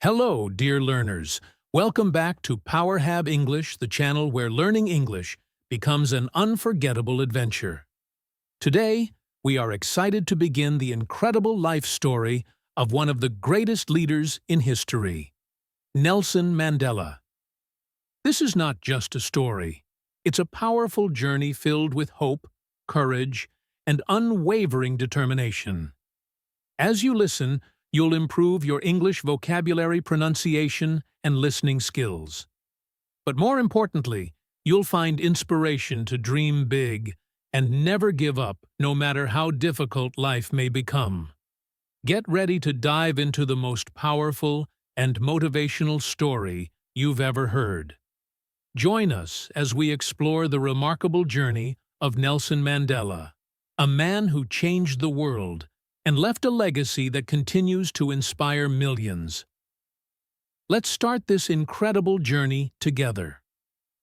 Hello, dear learners. Welcome back to PowerHab English, the channel where learning English becomes an unforgettable adventure. Today, we are excited to begin the incredible life story of one of the greatest leaders in history, Nelson Mandela. This is not just a story. It's a powerful journey filled with hope, courage, and unwavering determination. As you listen, you'll improve your English vocabulary, pronunciation, and listening skills. But more importantly, you'll find inspiration to dream big and never give up, no matter how difficult life may become. Get ready to dive into the most powerful and motivational story you've ever heard. Join us as we explore the remarkable journey of Nelson Mandela, a man who changed the world and left a legacy that continues to inspire millions. Let's start this incredible journey together.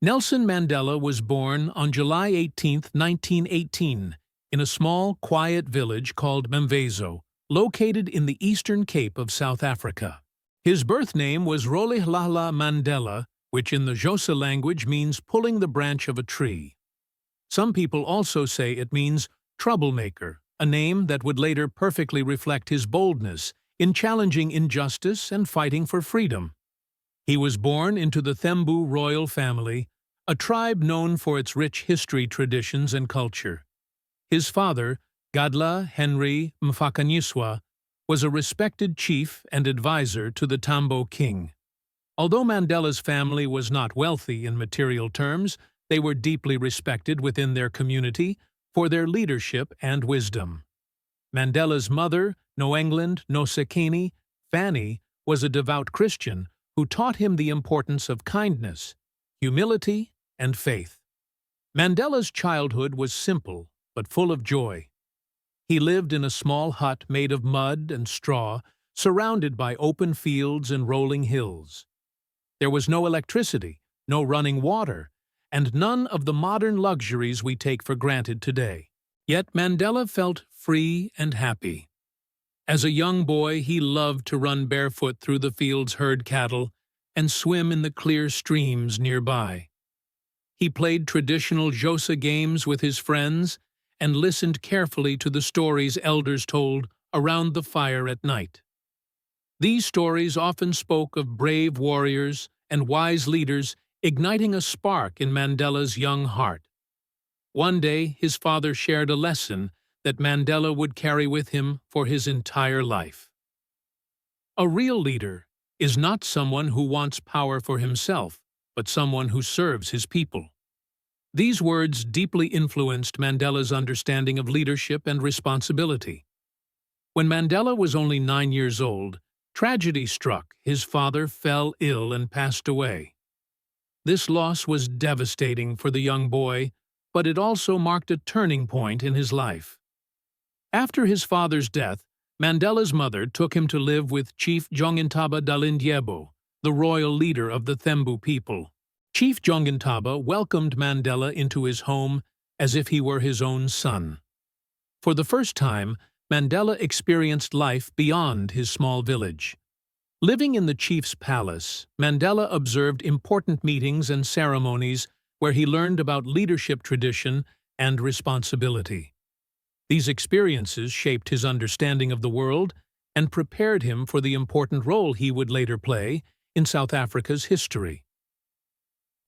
Nelson Mandela was born on July 18, 1918, in a small, quiet village called Mvezo, located in the Eastern Cape of South Africa. His birth name was Rolihlahla Mandela, which in the Xhosa language means pulling the branch of a tree. Some people also say it means troublemaker, a name that would later perfectly reflect his boldness in challenging injustice and fighting for freedom. He was born into the Thembu royal family, a tribe known for its rich history, traditions, and culture. His father, Gadla Henry Mfakanyiswa, was a respected chief and advisor to the Tambo king. Although Mandela's family was not wealthy in material terms, they were deeply respected within their community for their leadership and wisdom. Mandela's mother, Noengland Nosekeni Fanny, was a devout Christian who taught him the importance of kindness, humility, and faith. Mandela's childhood was simple but full of joy. He lived in a small hut made of mud and straw, surrounded by open fields and rolling hills. There was no electricity, no running water, and none of the modern luxuries we take for granted today. Yet Mandela felt free and happy. As a young boy, he loved to run barefoot through the fields, herd cattle, and swim in the clear streams nearby. He played traditional Xhosa games with his friends and listened carefully to the stories elders told around the fire at night. These stories often spoke of brave warriors and wise leaders, igniting a spark in Mandela's young heart. One day, his father shared a lesson that Mandela would carry with him for his entire life. A real leader is not someone who wants power for himself, but someone who serves his people. These words deeply influenced Mandela's understanding of leadership and responsibility. When Mandela was only 9 years old, tragedy struck. His father fell ill and passed away. This loss was devastating for the young boy, but it also marked a turning point in his life. After his father's death, Mandela's mother took him to live with Chief Jongintaba Dalindyebo, the royal leader of the Thembu people. Chief Jongintaba welcomed Mandela into his home as if he were his own son. For the first time, Mandela experienced life beyond his small village. Living in the chief's palace, Mandela observed important meetings and ceremonies where he learned about leadership tradition and responsibility. These experiences shaped his understanding of the world and prepared him for the important role he would later play in South Africa's history.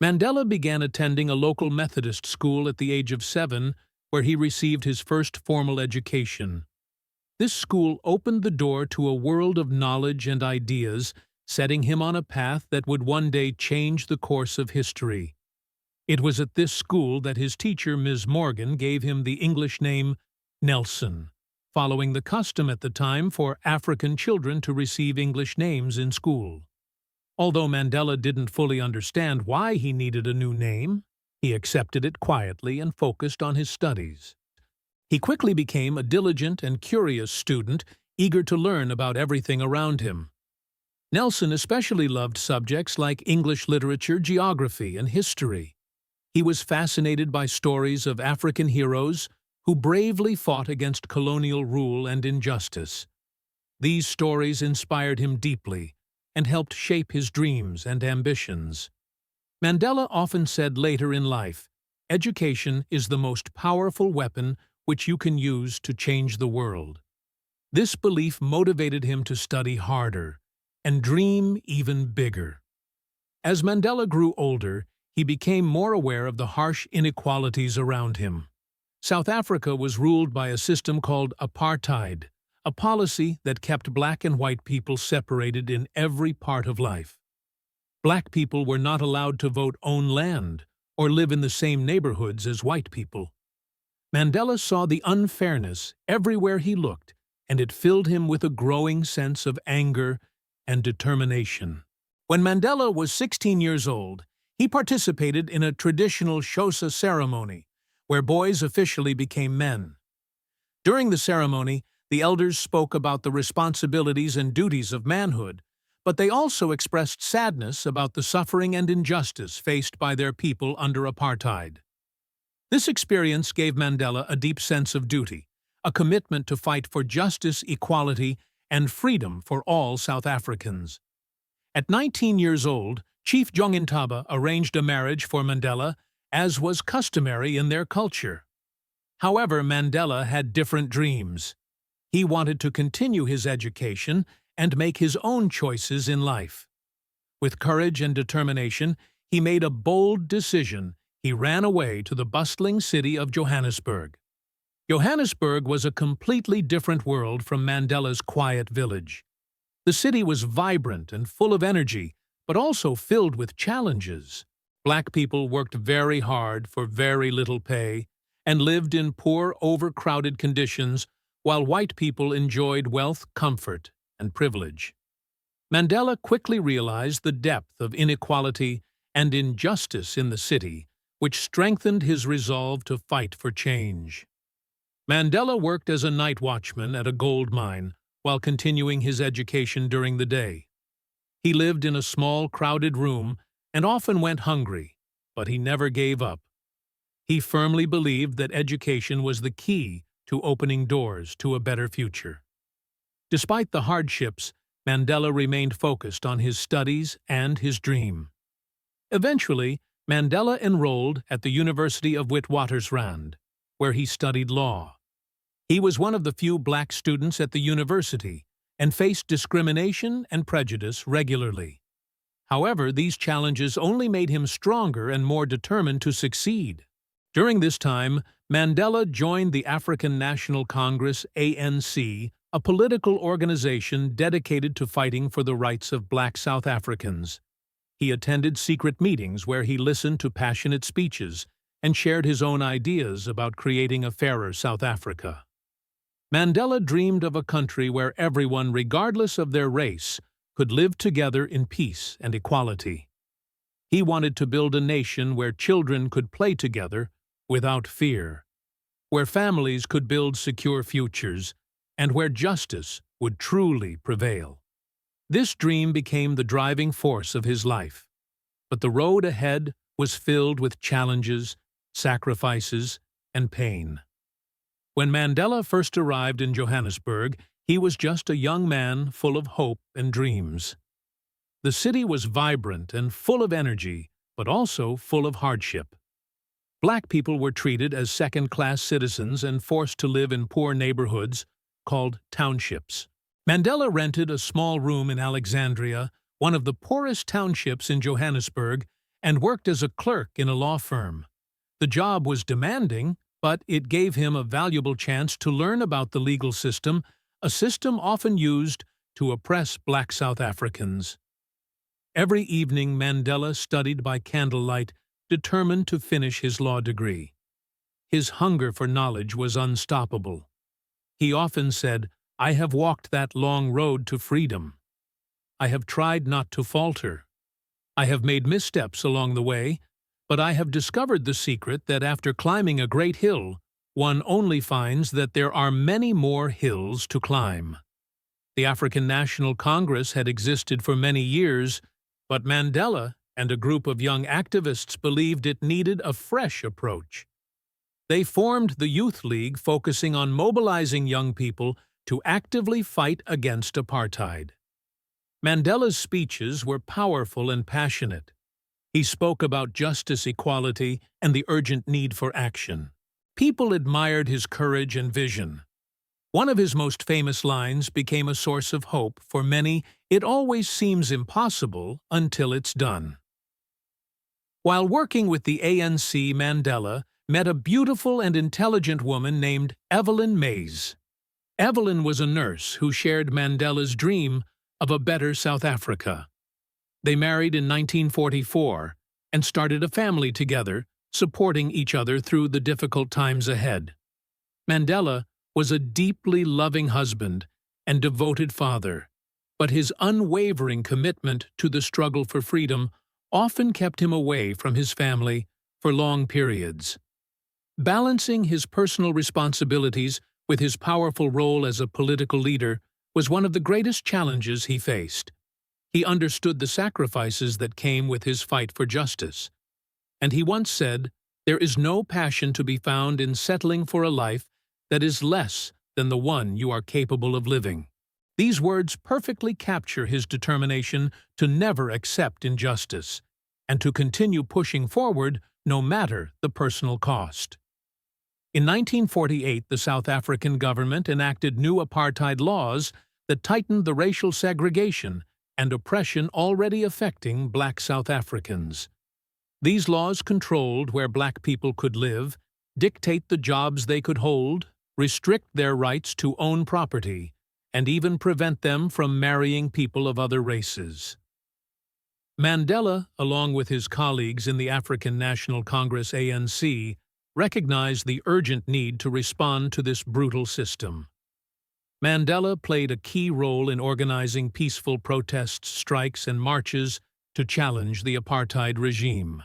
Mandela began attending a local Methodist school at the age of 7, where he received his first formal education. This school opened the door to a world of knowledge and ideas, setting him on a path that would one day change the course of history. It was at this school that his teacher, Ms. Morgan, gave him the English name Nelson, following the custom at the time for African children to receive English names in school. Although Mandela didn't fully understand why he needed a new name, he accepted it quietly and focused on his studies. He quickly became a diligent and curious student, eager to learn about everything around him. Nelson especially loved subjects like English literature, geography, and history. He was fascinated by stories of African heroes who bravely fought against colonial rule and injustice. These stories inspired him deeply, and helped shape his dreams and ambitions. Mandela often said later in life, "Education is the most powerful weapon which you can use to change the world." This belief motivated him to study harder and dream even bigger. As Mandela grew older, he became more aware of the harsh inequalities around him. South Africa was ruled by a system called apartheid, a policy that kept black and white people separated in every part of life. Black people were not allowed to vote, own land, or live in the same neighborhoods as white people. Mandela saw the unfairness everywhere he looked, and it filled him with a growing sense of anger and determination. When Mandela was 16 years old, he participated in a traditional Xhosa ceremony, where boys officially became men. During the ceremony, the elders spoke about the responsibilities and duties of manhood, but they also expressed sadness about the suffering and injustice faced by their people under apartheid. This experience gave Mandela a deep sense of duty, a commitment to fight for justice, equality, and freedom for all South Africans. At 19 years old, Chief Jongintaba arranged a marriage for Mandela, as was customary in their culture. However, Mandela had different dreams. He wanted to continue his education and make his own choices in life. With courage and determination, he made a bold decision. He ran away to the bustling city of Johannesburg. Johannesburg was a completely different world from Mandela's quiet village. The city was vibrant and full of energy, but also filled with challenges. Black people worked very hard for very little pay and lived in poor, overcrowded conditions, while white people enjoyed wealth, comfort, and privilege. Mandela quickly realized the depth of inequality and injustice in the city, which strengthened his resolve to fight for change. Mandela worked as a night watchman at a gold mine while continuing his education during the day. He lived in a small, crowded room and often went hungry, but he never gave up. He firmly believed that education was the key to opening doors to a better future. Despite the hardships, Mandela remained focused on his studies and his dream. Eventually, Mandela enrolled at the University of Witwatersrand, where he studied law. He was one of the few black students at the university and faced discrimination and prejudice regularly. However, these challenges only made him stronger and more determined to succeed. During this time, Mandela joined the African National Congress, ANC, a political organization dedicated to fighting for the rights of black South Africans. He attended secret meetings where he listened to passionate speeches and shared his own ideas about creating a fairer South Africa. Mandela dreamed of a country where everyone, regardless of their race, could live together in peace and equality. He wanted to build a nation where children could play together without fear, where families could build secure futures, and where justice would truly prevail. This dream became the driving force of his life, but the road ahead was filled with challenges, sacrifices, and pain. When Mandela first arrived in Johannesburg, he was just a young man full of hope and dreams. The city was vibrant and full of energy, but also full of hardship. Black people were treated as second-class citizens and forced to live in poor neighborhoods called townships. Mandela rented a small room in Alexandria, one of the poorest townships in Johannesburg, and worked as a clerk in a law firm. The job was demanding, but it gave him a valuable chance to learn about the legal system, a system often used to oppress black South Africans. Every evening, Mandela studied by candlelight, determined to finish his law degree. His hunger for knowledge was unstoppable. He often said, "I have walked that long road to freedom. I have tried not to falter. I have made missteps along the way, but I have discovered the secret that after climbing a great hill, one only finds that there are many more hills to climb." The African National Congress had existed for many years, but Mandela and a group of young activists believed it needed a fresh approach. They formed the Youth League, focusing on mobilizing young people to actively fight against apartheid. Mandela's speeches were powerful and passionate. He spoke about justice, equality, and the urgent need for action. People admired his courage and vision. One of his most famous lines became a source of hope for many. It always seems impossible until it's done. While working with the ANC, Mandela met a beautiful and intelligent woman named Evelyn Mays. Evelyn was a nurse who shared Mandela's dream of a better South Africa. They married in 1944 and started a family together, supporting each other through the difficult times ahead. Mandela was a deeply loving husband and devoted father, but his unwavering commitment to the struggle for freedom often kept him away from his family for long periods. Balancing his personal responsibilities with his powerful role as a political leader was one of the greatest challenges he faced. He understood the sacrifices that came with his fight for justice. And he once said, "There is no passion to be found in settling for a life that is less than the one you are capable of living." These words perfectly capture his determination to never accept injustice and to continue pushing forward no matter the personal cost. In 1948, the South African government enacted new apartheid laws that tightened the racial segregation and oppression already affecting black South Africans. These laws controlled where black people could live, dictate the jobs they could hold, restrict their rights to own property, and even prevent them from marrying people of other races. Mandela, along with his colleagues in the African National Congress ANC, recognized the urgent need to respond to this brutal system. Mandela played a key role in organizing peaceful protests, strikes, and marches to challenge the apartheid regime.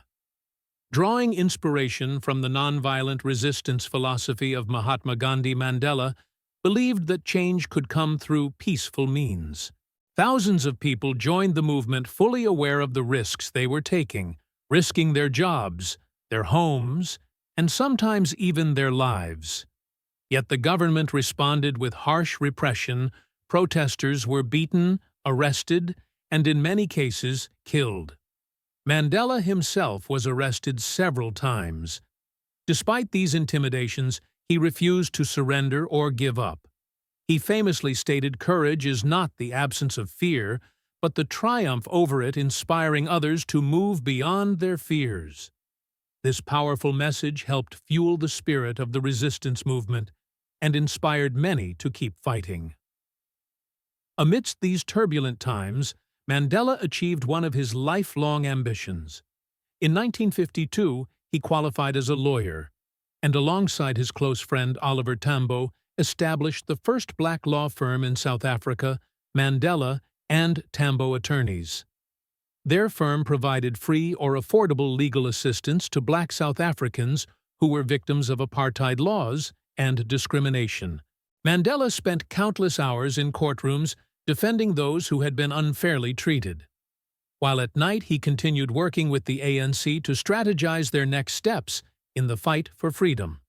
Drawing inspiration from the nonviolent resistance philosophy of Mahatma Gandhi, Mandela believed that change could come through peaceful means. Thousands of people joined the movement fully aware of the risks they were taking, risking their jobs, their homes, and sometimes even their lives. Yet the government responded with harsh repression. Protesters were beaten, arrested, and in many cases killed. Mandela himself was arrested several times. Despite these intimidations, he refused to surrender or give up. He famously stated, "Courage is not the absence of fear, but the triumph over it, inspiring others to move beyond their fears." This powerful message helped fuel the spirit of the resistance movement and inspired many to keep fighting. Amidst these turbulent times, Mandela achieved one of his lifelong ambitions. In 1952, he qualified as a lawyer, and alongside his close friend Oliver Tambo, established the first black law firm in South Africa, Mandela and Tambo Attorneys. Their firm provided free or affordable legal assistance to black South Africans who were victims of apartheid laws and discrimination. Mandela spent countless hours in courtrooms defending those who had been unfairly treated. While at night he continued working with the ANC to strategize their next steps in the fight for freedom.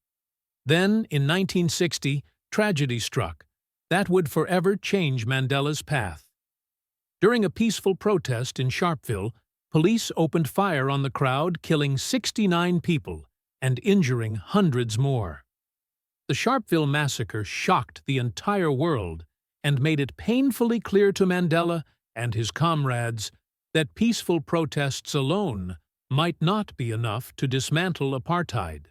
Then, in 1960, tragedy struck that would forever change Mandela's path. During a peaceful protest in Sharpeville, police opened fire on the crowd, killing 69 people and injuring hundreds more. The Sharpeville massacre shocked the entire world and made it painfully clear to Mandela and his comrades that peaceful protests alone might not be enough to dismantle apartheid.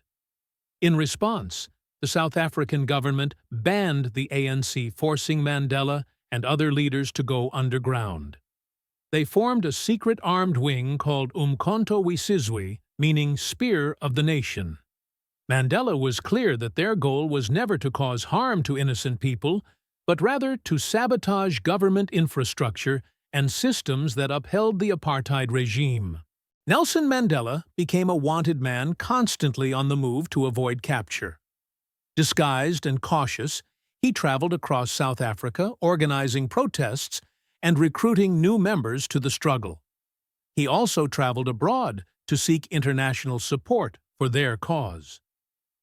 In response, the South African government banned the ANC, forcing Mandela and other leaders to go underground. They formed a secret armed wing called Umkhonto weSizwe, meaning Spear of the Nation. Mandela was clear that their goal was never to cause harm to innocent people, but rather to sabotage government infrastructure and systems that upheld the apartheid regime. Nelson Mandela became a wanted man, constantly on the move to avoid capture. Disguised and cautious, he traveled across South Africa, organizing protests and recruiting new members to the struggle. He also traveled abroad to seek international support for their cause.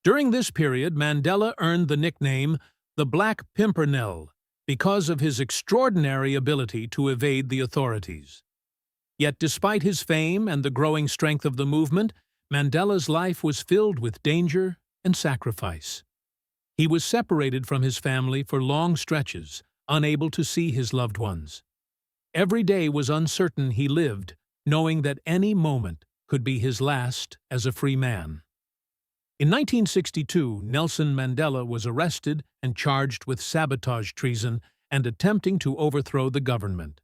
During this period, Mandela earned the nickname the Black Pimpernel, because of his extraordinary ability to evade the authorities. Yet despite his fame and the growing strength of the movement, Mandela's life was filled with danger and sacrifice. He was separated from his family for long stretches, unable to see his loved ones. Every day was uncertain he lived, knowing that any moment could be his last as a free man. In 1962, Nelson Mandela was arrested and charged with sabotage treason and attempting to overthrow the government.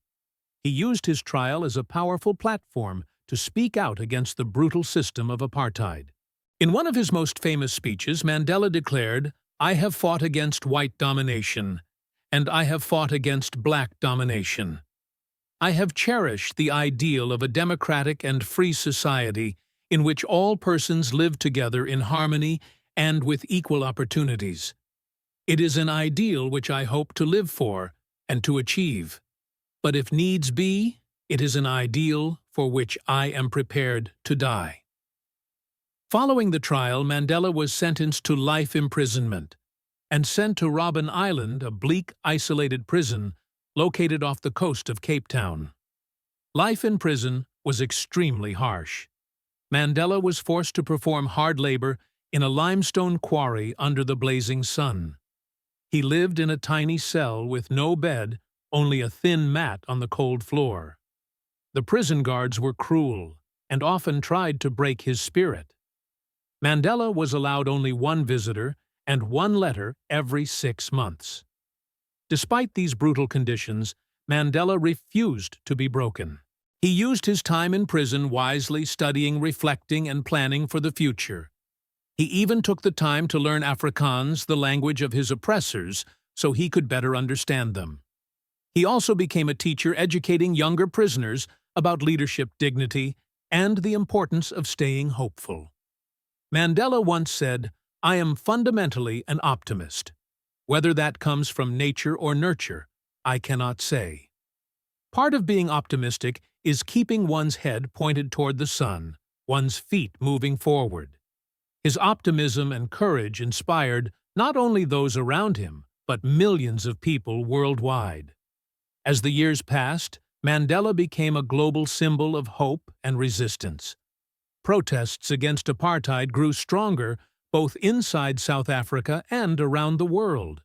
He used his trial as a powerful platform to speak out against the brutal system of apartheid. In one of his most famous speeches, Mandela declared, "I have fought against white domination, and I have fought against black domination. I have cherished the ideal of a democratic and free society in which all persons live together in harmony and with equal opportunities. It is an ideal which I hope to live for and to achieve. But if needs be, it is an ideal for which I am prepared to die." Following the trial, Mandela was sentenced to life imprisonment and sent to Robben Island, a bleak, isolated prison located off the coast of Cape Town. Life in prison was extremely harsh. Mandela was forced to perform hard labor in a limestone quarry under the blazing sun. He lived in a tiny cell with no bed, only a thin mat on the cold floor. The prison guards were cruel and often tried to break his spirit. Mandela was allowed only one visitor and one letter every 6 months. Despite these brutal conditions, Mandela refused to be broken. He used his time in prison wisely, studying, reflecting, and planning for the future. He even took the time to learn Afrikaans, the language of his oppressors, so he could better understand them. He also became a teacher educating younger prisoners about leadership, dignity, and the importance of staying hopeful. Mandela once said, "I am fundamentally an optimist. Whether that comes from nature or nurture, I cannot say." Part of being optimistic is keeping one's head pointed toward the sun, one's feet moving forward. His optimism and courage inspired not only those around him, but millions of people worldwide. As the years passed, Mandela became a global symbol of hope and resistance. Protests against apartheid grew stronger both inside South Africa and around the world.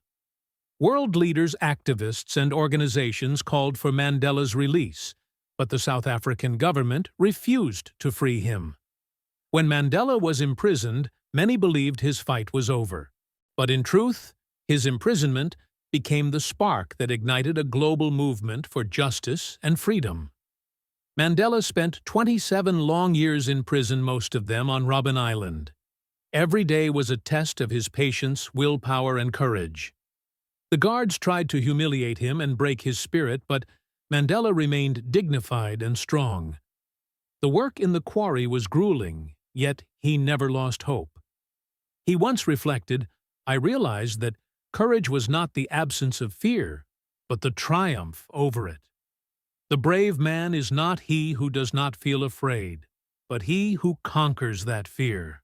World leaders, activists, and organizations called for Mandela's release, but the South African government refused to free him. When Mandela was imprisoned, many believed his fight was over. But in truth, his imprisonment became the spark that ignited a global movement for justice and freedom. Mandela spent 27 long years in prison, most of them on Robben Island. Every day was a test of his patience, willpower, and courage. The guards tried to humiliate him and break his spirit, but Mandela remained dignified and strong. The work in the quarry was grueling, yet he never lost hope. He once reflected, "I realized that courage was not the absence of fear, but the triumph over it. The brave man is not he who does not feel afraid, but he who conquers that fear."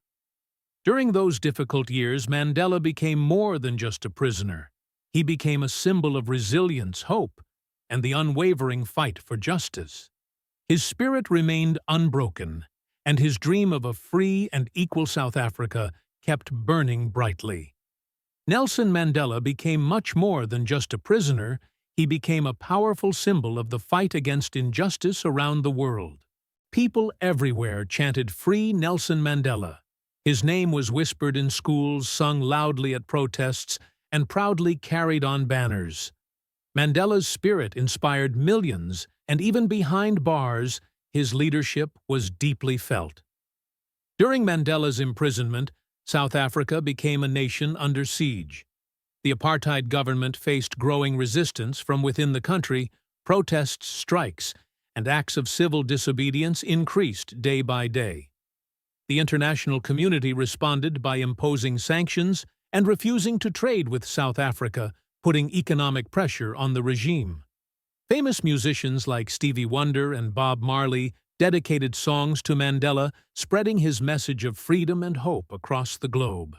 During those difficult years, Mandela became more than just a prisoner. He became a symbol of resilience, hope, and the unwavering fight for justice. His spirit remained unbroken, and his dream of a free and equal South Africa kept burning brightly. Nelson Mandela became much more than just a prisoner. He became a powerful symbol of the fight against injustice around the world. People everywhere chanted "Free Nelson Mandela." His name was whispered in schools, sung loudly at protests, and proudly carried on banners. Mandela's spirit inspired millions, and even behind bars, his leadership was deeply felt. During Mandela's imprisonment, South Africa became a nation under siege. The apartheid government faced growing resistance from within the country. Protests, strikes, and acts of civil disobedience increased day by day. The international community responded by imposing sanctions and refusing to trade with South Africa, putting economic pressure on the regime. Famous musicians like Stevie Wonder and Bob Marley dedicated songs to Mandela, spreading his message of freedom and hope across the globe.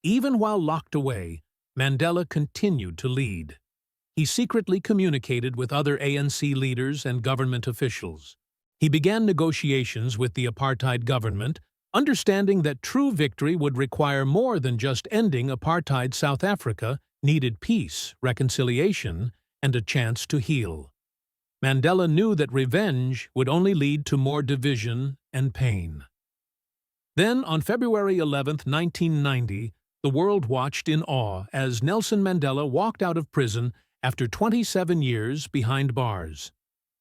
Even while locked away, Mandela continued to lead. he secretly communicated with other ANC leaders and government officials. He began negotiations with the apartheid government, understanding that true victory would require more than just ending apartheid. South Africa needed peace, reconciliation, and a chance to heal. Mandela knew that revenge would only lead to more division and pain. Then, on February 11, 1990, the world watched in awe as Nelson Mandela walked out of prison after 27 years behind bars.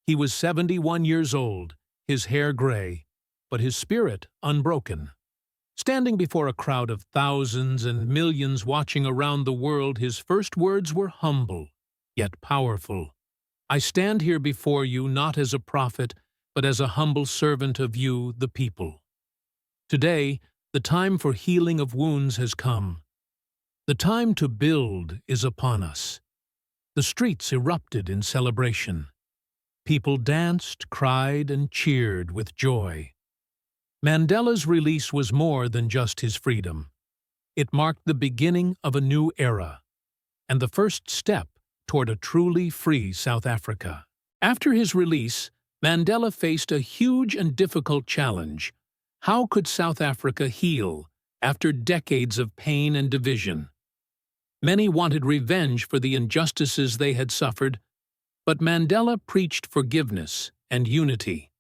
He was 71 years old, his hair gray, but his spirit unbroken. Standing before a crowd of thousands and millions watching around the world, his first words were humble, yet powerful. "I stand here before you not as a prophet, but as a humble servant of you, the people." Today, the time for healing of wounds has come. The time to build is upon us. The streets erupted in celebration. People danced, cried, and cheered with joy. Mandela's release was more than just his freedom. It marked the beginning of a new era, and the first step toward a truly free South Africa. After his release, Mandela faced a huge and difficult challenge. How could South Africa heal after decades of pain and division? Many wanted revenge for the injustices they had suffered, but Mandela preached forgiveness and unity.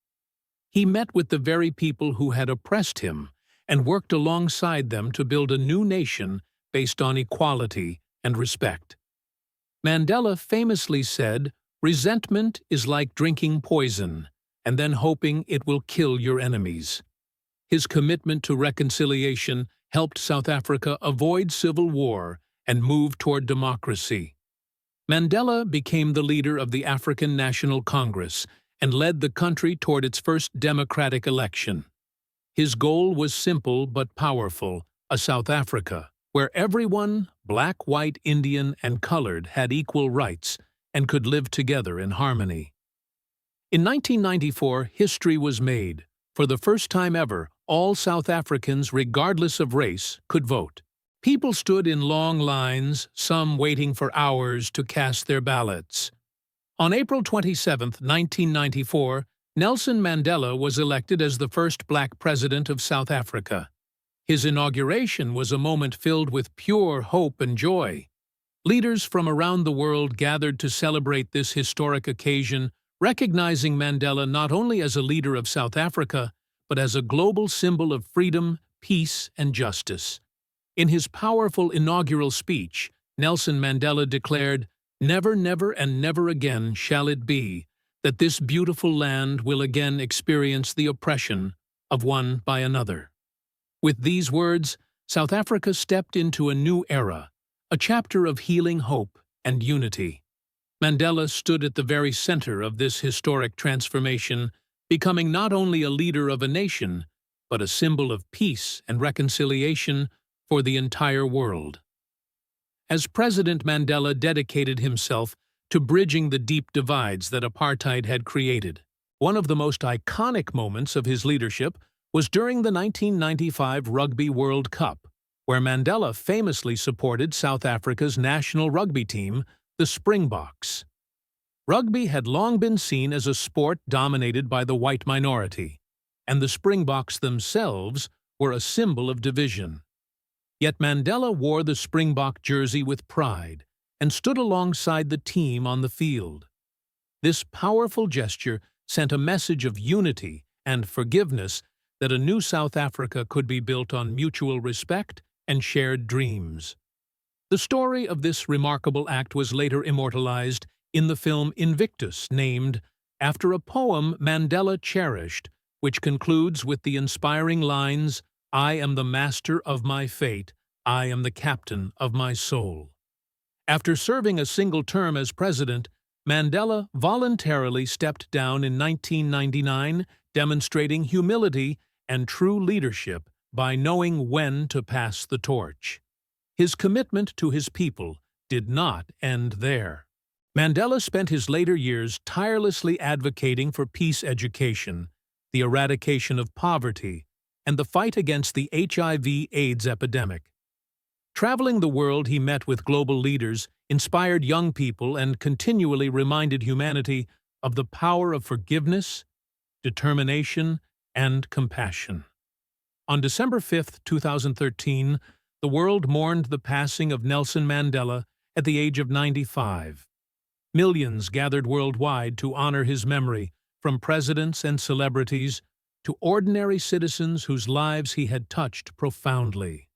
He met with the very people who had oppressed him and worked alongside them to build a new nation based on equality and respect. Mandela famously said, "Resentment is like drinking poison and then hoping it will kill your enemies." His commitment to reconciliation helped South Africa avoid civil war and move toward democracy. Mandela became the leader of the African National Congress and led the country toward its first democratic election. His goal was simple but powerful: a South Africa where everyone, black, white, Indian, and colored, had equal rights and could live together in harmony. In 1994, history was made. For the first time ever, all South Africans, regardless of race, could vote. People stood in long lines, some waiting for hours to cast their ballots. On April 27, 1994, Nelson Mandela was elected as the first black president of South Africa. His inauguration was a moment filled with pure hope and joy. Leaders from around the world gathered to celebrate this historic occasion, recognizing Mandela not only as a leader of South Africa, but as a global symbol of freedom, peace, and justice. In his powerful inaugural speech, Nelson Mandela declared, "Never, never, and never again shall it be that this beautiful land will again experience the oppression of one by another." With these words, South Africa stepped into a new era, a chapter of healing hope and unity. Mandela stood at the very center of this historic transformation, becoming not only a leader of a nation, but a symbol of peace and reconciliation for the entire world. As President, Mandela dedicated himself to bridging the deep divides that apartheid had created. One of the most iconic moments of his leadership was during the 1995 Rugby World Cup, where Mandela famously supported South Africa's national rugby team, the Springboks. Rugby had long been seen as a sport dominated by the white minority, and the Springboks themselves were a symbol of division. Yet Mandela wore the Springbok jersey with pride and stood alongside the team on the field. This powerful gesture sent a message of unity and forgiveness, that a new South Africa could be built on mutual respect and shared dreams. The story of this remarkable act was later immortalized in the film Invictus, named after a poem Mandela cherished, which concludes with the inspiring lines, "I am the master of my fate, I am the captain of my soul." After serving a single term as president, Mandela voluntarily stepped down in 1999, demonstrating humility and true leadership by knowing when to pass the torch. His commitment to his people did not end there. Mandela spent his later years tirelessly advocating for peace education, the eradication of poverty, and the fight against the HIV/AIDS epidemic. Traveling the world, he met with global leaders, inspired young people, and continually reminded humanity of the power of forgiveness, determination, and compassion. On December 5, 2013, the world mourned the passing of Nelson Mandela at the age of 95. Millions gathered worldwide to honor his memory, from presidents and celebrities to ordinary citizens whose lives he had touched profoundly.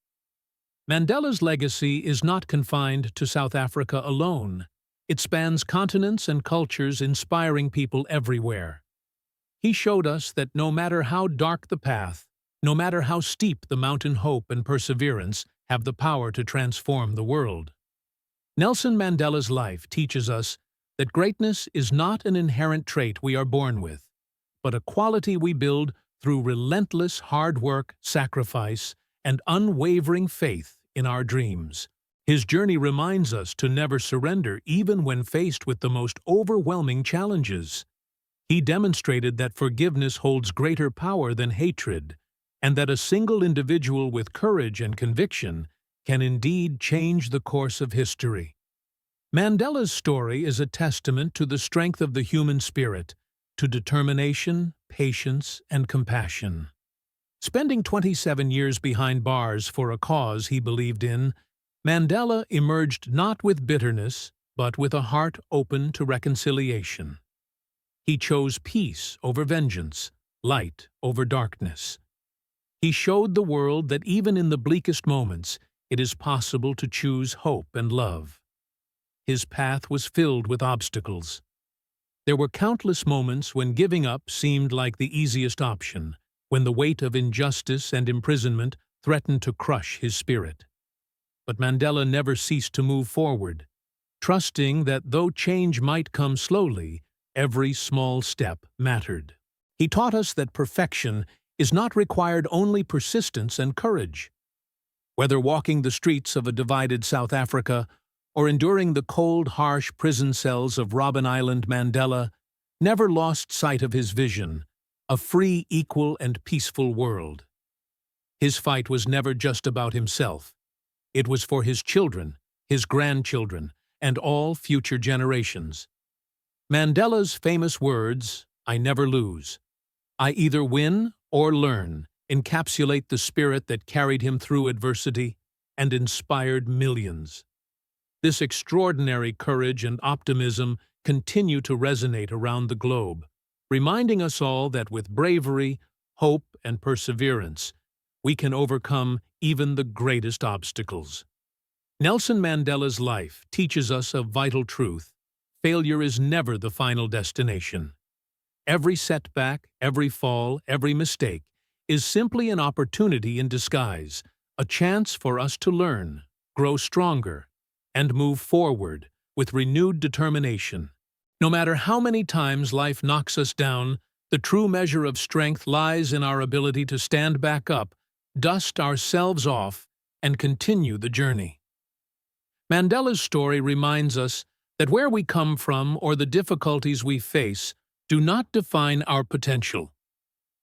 Mandela's legacy is not confined to South Africa alone. It spans continents and cultures, inspiring people everywhere. He showed us that no matter how dark the path, no matter how steep the mountain, hope and perseverance have the power to transform the world. Nelson Mandela's life teaches us that greatness is not an inherent trait we are born with, but a quality we build through relentless hard work, sacrifice, and unwavering faith in our dreams. His journey reminds us to never surrender even when faced with the most overwhelming challenges. He demonstrated that forgiveness holds greater power than hatred, and that a single individual with courage and conviction can indeed change the course of history. Mandela's story is a testament to the strength of the human spirit, to determination, patience, and compassion. Spending 27 years behind bars for a cause he believed in, Mandela emerged not with bitterness, but with a heart open to reconciliation. He chose peace over vengeance, light over darkness. He showed the world that even in the bleakest moments, it is possible to choose hope and love. His path was filled with obstacles. There were countless moments when giving up seemed like the easiest option, when the weight of injustice and imprisonment threatened to crush his spirit. But Mandela never ceased to move forward, trusting that though change might come slowly, every small step mattered. He taught us that perfection is not required, only persistence and courage. Whether walking the streets of a divided South Africa or enduring the cold, harsh prison cells of Robben Island, Mandela never lost sight of his vision, a free, equal, and peaceful world. His fight was never just about himself. It was for his children, his grandchildren, and all future generations. Mandela's famous words, "I never lose. I either win or learn," encapsulate the spirit that carried him through adversity and inspired millions. This extraordinary courage and optimism continue to resonate around the globe, reminding us all that with bravery, hope, and perseverance, we can overcome even the greatest obstacles. Nelson Mandela's life teaches us a vital truth: failure is never the final destination. Every setback, every fall, every mistake is simply an opportunity in disguise, a chance for us to learn, grow stronger, and move forward with renewed determination. No matter how many times life knocks us down, the true measure of strength lies in our ability to stand back up, dust ourselves off, and continue the journey. Mandela's story reminds us that where we come from or the difficulties we face do not define our potential.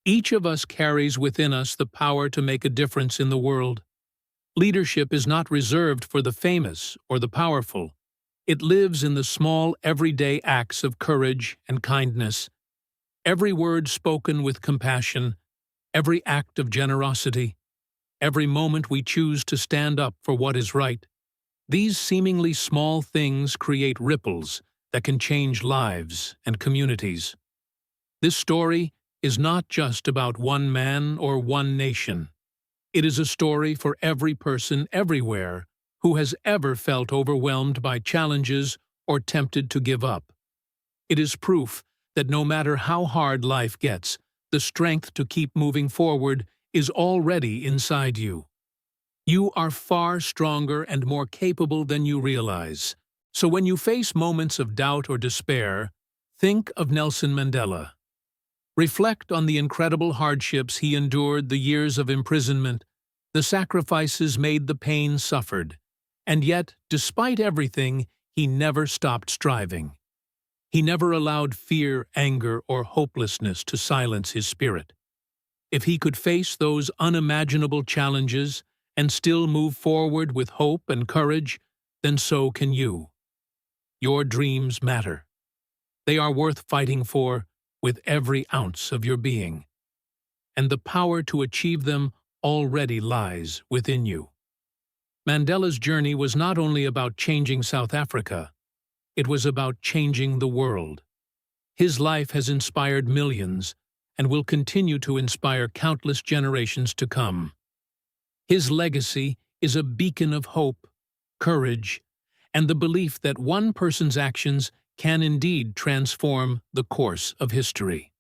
Each of us carries within us the power to make a difference in the world. Leadership is not reserved for the famous or the powerful. It lives in the small, everyday acts of courage and kindness. Every word spoken with compassion, every act of generosity, every moment we choose to stand up for what is right. These seemingly small things create ripples that can change lives and communities. This story is not just about one man or one nation. It is a story for every person everywhere who has ever felt overwhelmed by challenges or tempted to give up. It is proof that no matter how hard life gets, the strength to keep moving forward is already inside you. You are far stronger and more capable than you realize. So when you face moments of doubt or despair, think of Nelson Mandela. Reflect on the incredible hardships he endured, the years of imprisonment, the sacrifices made, the pain suffered. And yet, despite everything, he never stopped striving. He never allowed fear, anger, or hopelessness to silence his spirit. If he could face those unimaginable challenges and still move forward with hope and courage, then so can you. Your dreams matter. They are worth fighting for with every ounce of your being. And the power to achieve them already lies within you. Mandela's journey was not only about changing South Africa, it was about changing the world. His life has inspired millions and will continue to inspire countless generations to come. His legacy is a beacon of hope, courage, and the belief that one person's actions can indeed transform the course of history.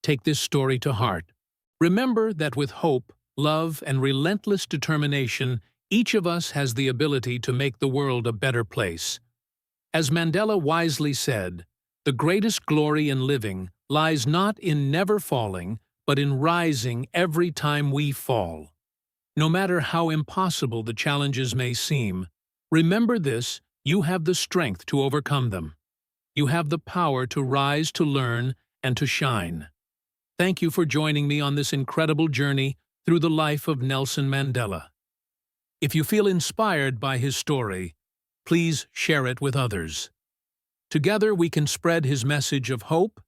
Take this story to heart. Remember that with hope, love, and relentless determination, each of us has the ability to make the world a better place. As Mandela wisely said, the greatest glory in living lies not in never falling, but in rising every time we fall. No matter how impossible the challenges may seem, remember this: you have the strength to overcome them. You have the power to rise, to learn, and to shine. Thank you for joining me on this incredible journey through the life of Nelson Mandela. If you feel inspired by his story, please share it with others. Together we can spread his message of hope,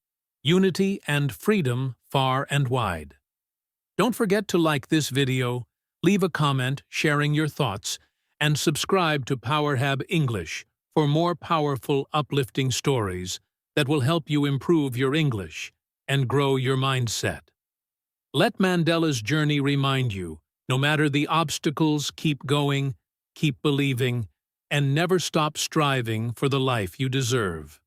unity, and freedom far and wide. Don't forget to like this video, leave a comment sharing your thoughts, and subscribe to PowerHab English for more powerful, uplifting stories that will help you improve your English and grow your mindset. Let Mandela's journey remind you, no matter the obstacles, keep going, keep believing, and never stop striving for the life you deserve.